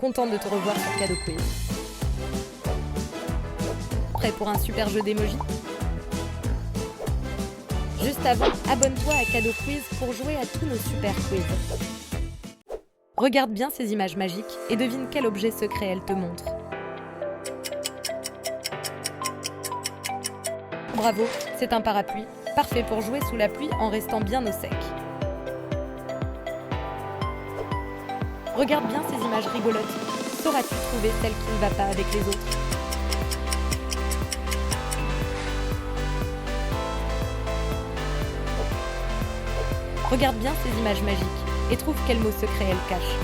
Contente de te revoir sur Cadeau Quiz. Prêt pour un super jeu d'emoji? Juste avant, abonne-toi à Cadeau Quiz pour jouer à tous nos super quiz. Regarde bien ces images magiques et devine quel objet secret elles te montrent. Bravo, c'est un parapluie, parfait pour jouer sous la pluie en restant bien au sec. Regarde bien ces images rigolotes. Sauras-tu trouver celle qui ne va pas avec les autres? Regarde bien ces images magiques et trouve quel mot secret elles cachent.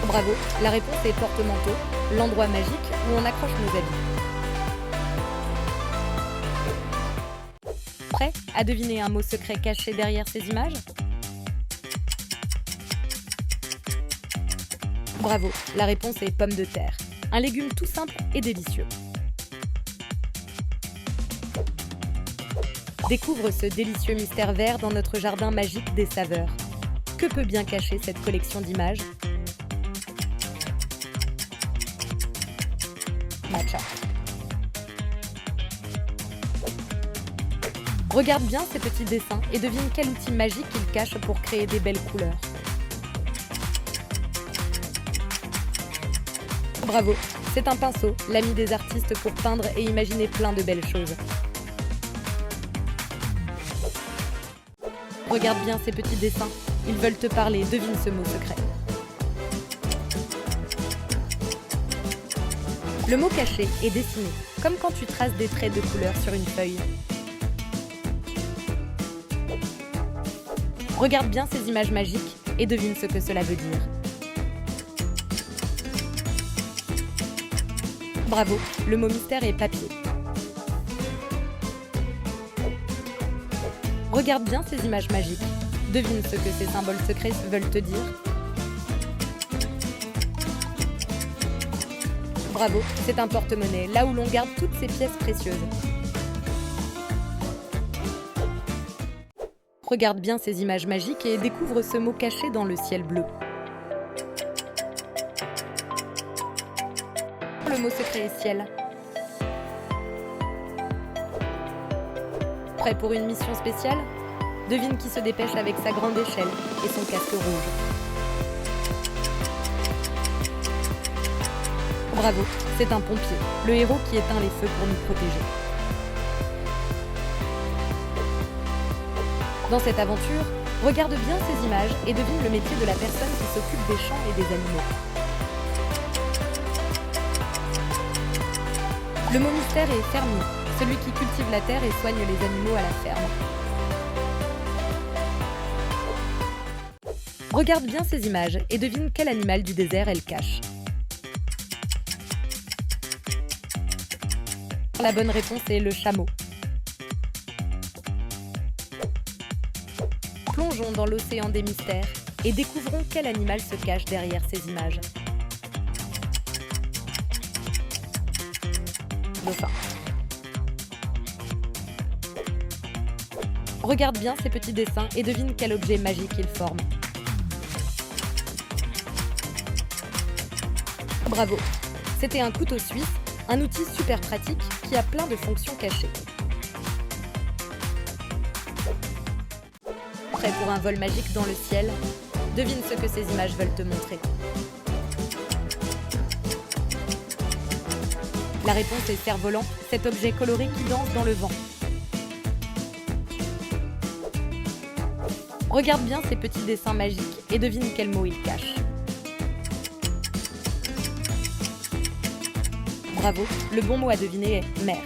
Bravo, la réponse est porte-manteau, l'endroit magique où on accroche nos habits. Prêt à deviner un mot secret caché derrière ces images? Bravo, la réponse est pomme de terre, un légume tout simple et délicieux. Découvre ce délicieux mystère vert dans notre jardin magique des saveurs. Que peut bien cacher cette collection d'images? Matcha. Regarde bien ces petits dessins et devine quel outil magique ils cachent pour créer des belles couleurs. Bravo, c'est un pinceau, l'ami des artistes pour peindre et imaginer plein de belles choses. Regarde bien ces petits dessins, ils veulent te parler, devine ce mot secret. Le mot caché est dessiné, comme quand tu traces des traits de couleur sur une feuille. Regarde bien ces images magiques et devine ce que cela veut dire. Bravo, le mot mystère est papier. Regarde bien ces images magiques. Devine ce que ces symboles secrets veulent te dire. Bravo, c'est un porte-monnaie, là où l'on garde toutes ces pièces précieuses. Regarde bien ces images magiques et découvre ce mot caché dans le ciel bleu. Le mot secret est ciel. Prêt pour une mission spéciale? Devine qui se dépêche avec sa grande échelle et son casque rouge. Bravo, c'est un pompier, le héros qui éteint les feux pour nous protéger. Dans cette aventure, regarde bien ces images et devine le métier de la personne qui s'occupe des champs et des animaux. Le mot mystère est fermier, celui qui cultive la terre et soigne les animaux à la ferme. Regarde bien ces images et devine quel animal du désert elle cache. La bonne réponse est le chameau. Plongeons dans l'océan des mystères et découvrons quel animal se cache derrière ces images. Dauphin. Regarde bien ces petits dessins et devine quel objet magique ils forment. Bravo, c'était un couteau suisse, un outil super pratique qui a plein de fonctions cachées. Prêt pour un vol magique dans le ciel? Devine ce que ces images veulent te montrer. La réponse est cerf-volant, cet objet coloré qui danse dans le vent. Regarde bien ces petits dessins magiques et devine quel mot ils cachent. Bravo, le bon mot à deviner est mer.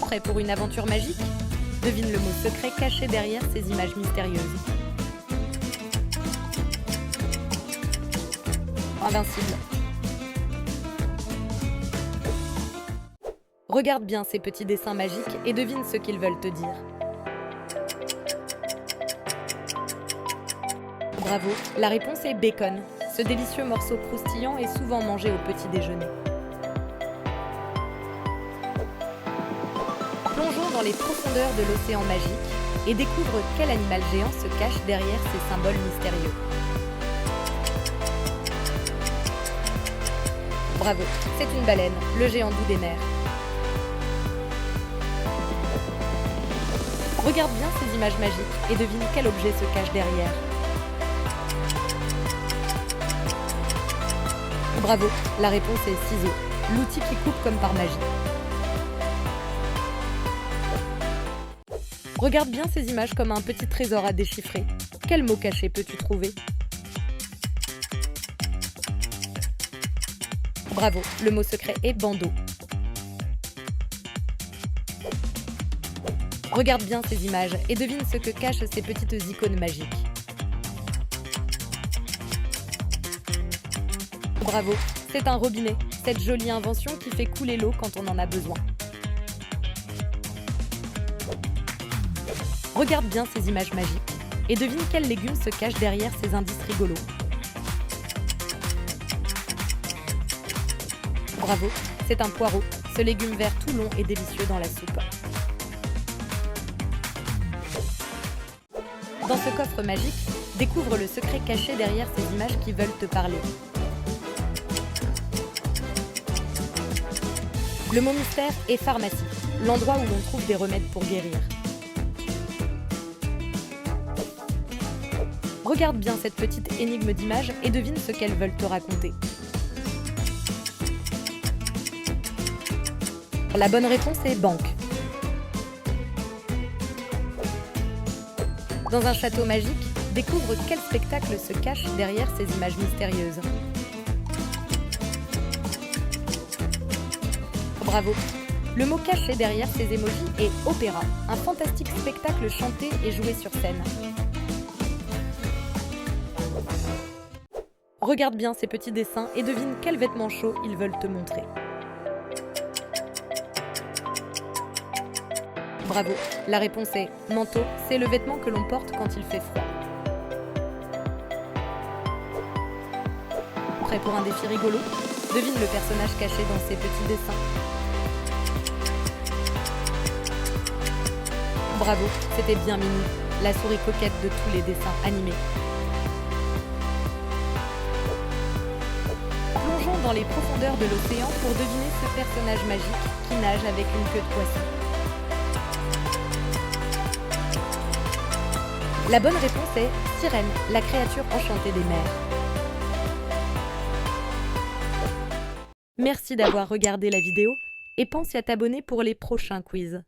Prêt pour une aventure magique? Devine le mot secret caché derrière ces images mystérieuses. Invincible. Regarde bien ces petits dessins magiques et devine ce qu'ils veulent te dire. Bravo, la réponse est bacon. Ce délicieux morceau croustillant est souvent mangé au petit déjeuner. Plongeons dans les profondeurs de l'océan magique et découvre quel animal géant se cache derrière ces symboles mystérieux. Bravo, c'est une baleine, le géant doux des mers. Regarde bien ces images magiques et devine quel objet se cache derrière. Bravo, la réponse est ciseaux, l'outil qui coupe comme par magie. Regarde bien ces images comme un petit trésor à déchiffrer. Quel mot caché peux-tu trouver? Bravo, le mot secret est bandeau. Regarde bien ces images et devine ce que cachent ces petites icônes magiques. Bravo, c'est un robinet, cette jolie invention qui fait couler l'eau quand on en a besoin. Regarde bien ces images magiques et devine quel légume se cache derrière ces indices rigolos. Bravo, c'est un poireau, ce légume vert tout long et délicieux dans la soupe. Dans ce coffre magique, découvre le secret caché derrière ces images qui veulent te parler. Le mot mystère est pharmacie, l'endroit où l'on trouve des remèdes pour guérir. Regarde bien cette petite énigme d'images et devine ce qu'elles veulent te raconter. La bonne réponse est banque. Dans un château magique, découvre quel spectacle se cache derrière ces images mystérieuses. Bravo! Le mot caché derrière ces émojis est opéra, un fantastique spectacle chanté et joué sur scène. Regarde bien ces petits dessins et devine quels vêtements chauds ils veulent te montrer. Bravo, la réponse est manteau, c'est le vêtement que l'on porte quand il fait froid. Prêt pour un défi rigolo? Devine le personnage caché dans ces petits dessins. Bravo, c'était bien Mini, la souris coquette de tous les dessins animés. Plongeons dans les profondeurs de l'océan pour deviner ce personnage magique qui nage avec une queue de poisson. La bonne réponse est Sirène, la créature enchantée des mers. Merci d'avoir regardé la vidéo et pense à t'abonner pour les prochains quiz.